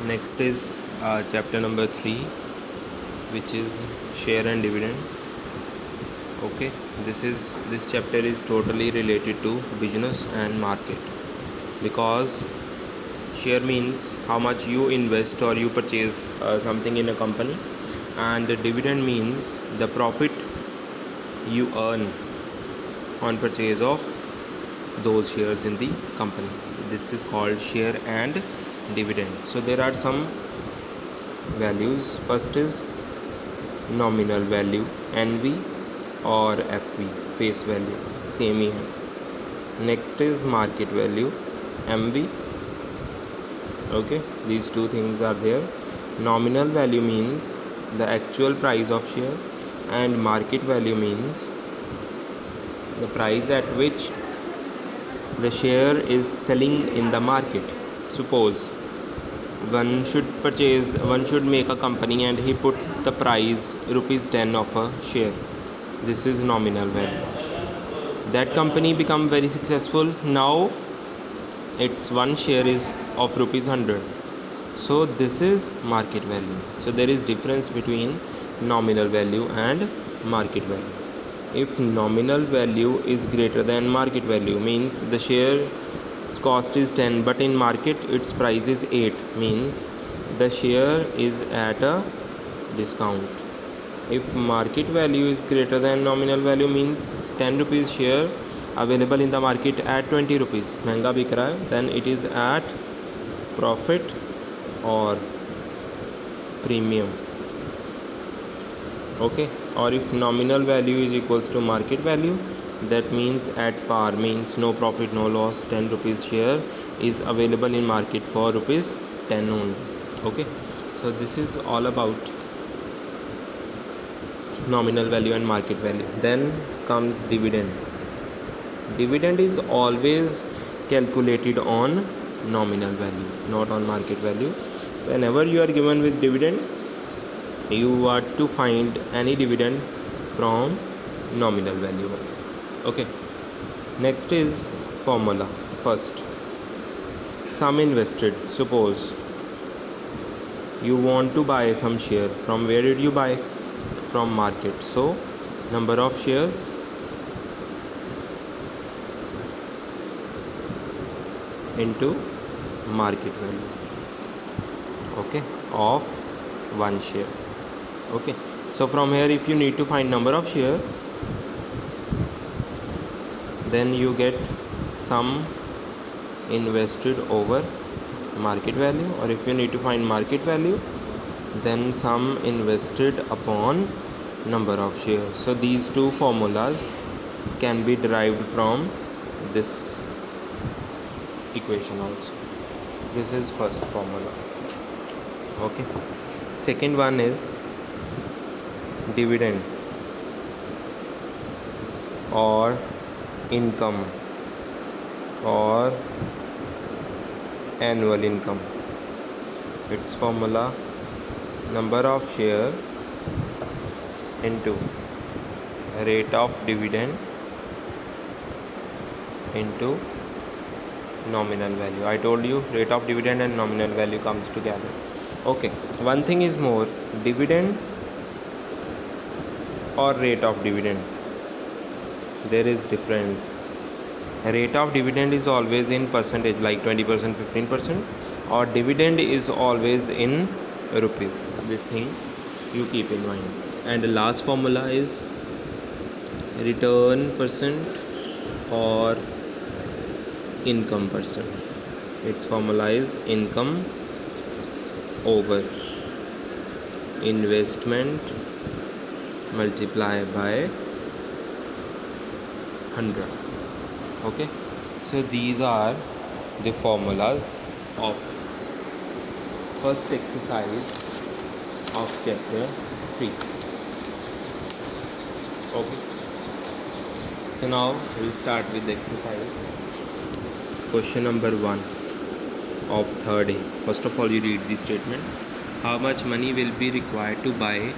Next is chapter number 3, which is share and dividend. Okay, this chapter is totally related to business and market, because share means how much you invest or you purchase something in a company, and the dividend means the profit you earn on purchase of those shares in the company. This is called share and dividend. So there are some values. First is nominal value, NV or FV, face value, same here. Next is market value, MV. Okay, these two things are there. Nominal value means the actual price of share, and market value means the price at which the share is selling in the market. Suppose one should make a company and he put the price ₹10 of a share. This is nominal value. That company become very successful. Now its one share is of ₹100. So this is market value. So there is difference between nominal value and market value. If nominal value is greater than market value, means the share cost is 10 but in market its price is 8, means the share is at a discount. If market value is greater than nominal value, means 10 rupees share available in the market at 20 rupees, महंगा बिक रहा है, then it is at profit or premium. Okay, or if nominal value is equals to market value, that means at par, means no profit no loss. 10 rupees share is available in market for ₹10 only. Okay, so this is all about nominal value and market value. Then comes dividend. Dividend is always calculated on nominal value, not on market value. Whenever you are given with dividend, you are to find any dividend from nominal value. Okay, next is formula. First, sum invested. Suppose you want to buy some share. From where did you buy? From market. So number of shares into market value, okay, of one share. Okay, so from here if you need to find number of share, then you get sum invested over market value, or if you need to find market value, then sum invested upon number of shares. So these two formulas can be derived from this equation also. This is first formula. Okay, second one is dividend or income or annual income. Its formula, number of share into rate of dividend into nominal value. I told you rate of dividend and nominal value comes together. Okay, one thing is more, dividend or rate of dividend, there is difference. Rate of dividend is always in percentage, like 20%, 15%, or dividend is always in rupees. This thing you keep in mind. And the last formula is return percent or income percent. Its formula is income over investment multiply by 100. Okay, so these are the formulas of first exercise of chapter 3. Okay, so now we'll start with the exercise. Question number 1 of third A. First of all, you read the statement. How much money will be required to buy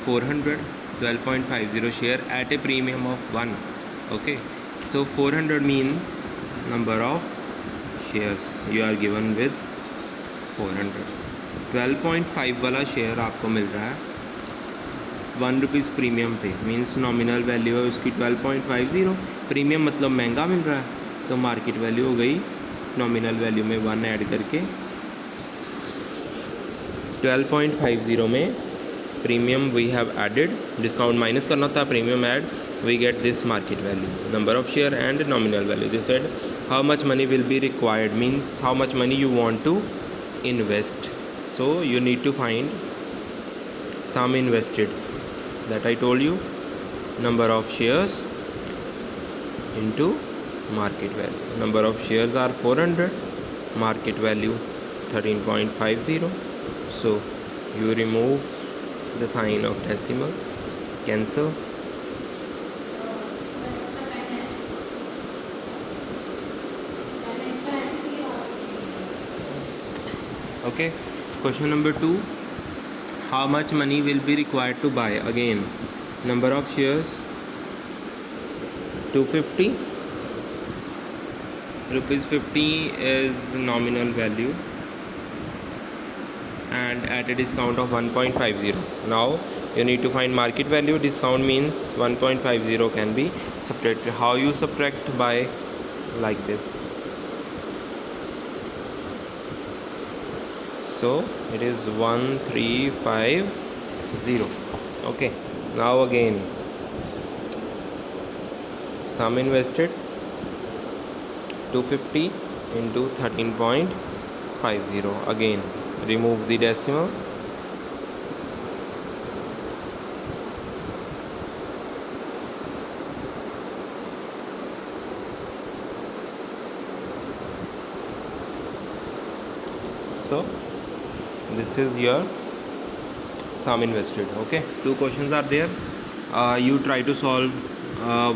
412.50 share at a premium of 1? Okay, so 400 means number of shares. You are given with 400. 12.5 वाला share आपको मिल रहा है 1 rupees premium पे, means nominal value है उसकी 12.50, premium मतलब महंगा मिल रहा है, तो मार्केट वैल्यू हो गई नॉमिनल वैल्यू में 1 ऐड करके 12.50 में premium we have added, discount minus करना था, premium add, we get this market value, number of share and nominal value. This said how much money will be required, means how much money you want to invest. So you need to find sum invested, that I told you, number of shares into market value. Number of shares are 400, market value 13.50. So you remove the sign of decimal, cancel. Okay, question number 2, how much money will be required to buy? Again, number of shares 250, rupees 50 is nominal value and at a discount of 1.50. Now you need to find market value. Discount means 1.50 can be subtracted. How you subtract? By like this. So it is 1350. Okay, now again sum invested 250 into 13.50. Again remove the decimal. So this is your sum invested. Okay, 2 questions are there. You try to solve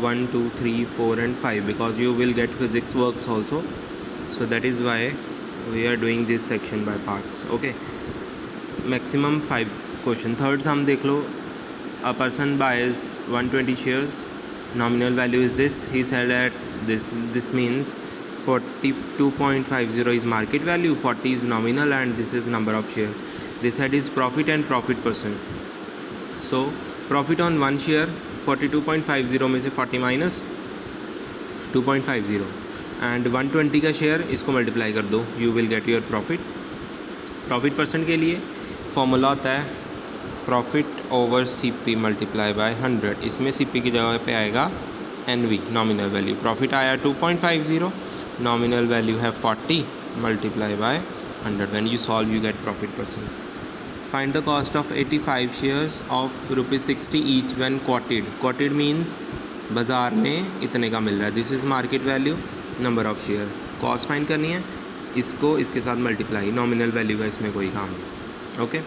1, 2, 3, 4 and 5 because you will get physics works also, so that is why we are doing this section by parts. Okay, maximum 5 question. Third sum देख लो. A person buys 120 shares, nominal value is this, he said at this means 42.50 is market value, 40 is nominal and this is number of share. This side is profit and profit percent. So profit on one share 42.50 में से 40 minus 2.50 and 120 का share, इसको multiply कर दो, you will get your profit. Profit percent के लिए formula होता है profit over CP multiply by 100. इसमें CP की जगह पे आएगा NV, नॉमिनल वैल्यू. प्रॉफिट आया 2.50, nominal value have 40 multiply by 100. When you solve you get profit percent. Find the cost of 85 shares of rupees 60 each when quoted. Quoted means बाज़ार में इतने का मिल रहा है. This is market value, number of share. Cost find करनी है, इसको इसके साथ मल्टीप्लाई, नॉमिनल वैल्यू का इसमें कोई काम नहीं. ओके,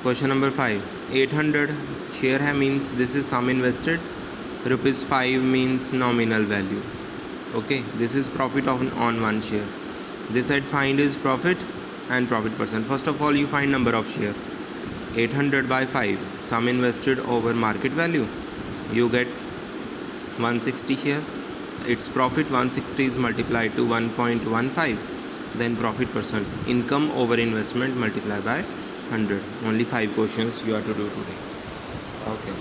क्वेश्चन नंबर 5, 800 शेयर है means this is sum invested, rupees 5 means nominal value. Okay, this is profit on one share. This side find is profit and profit percent. First of all you find number of share. 800 by 5, sum invested over market value, you get 160 shares. Its profit 160 is multiplied to 1.15, then profit percent, income over investment multiplied by 100. Only 5 questions you have to do today. Okay.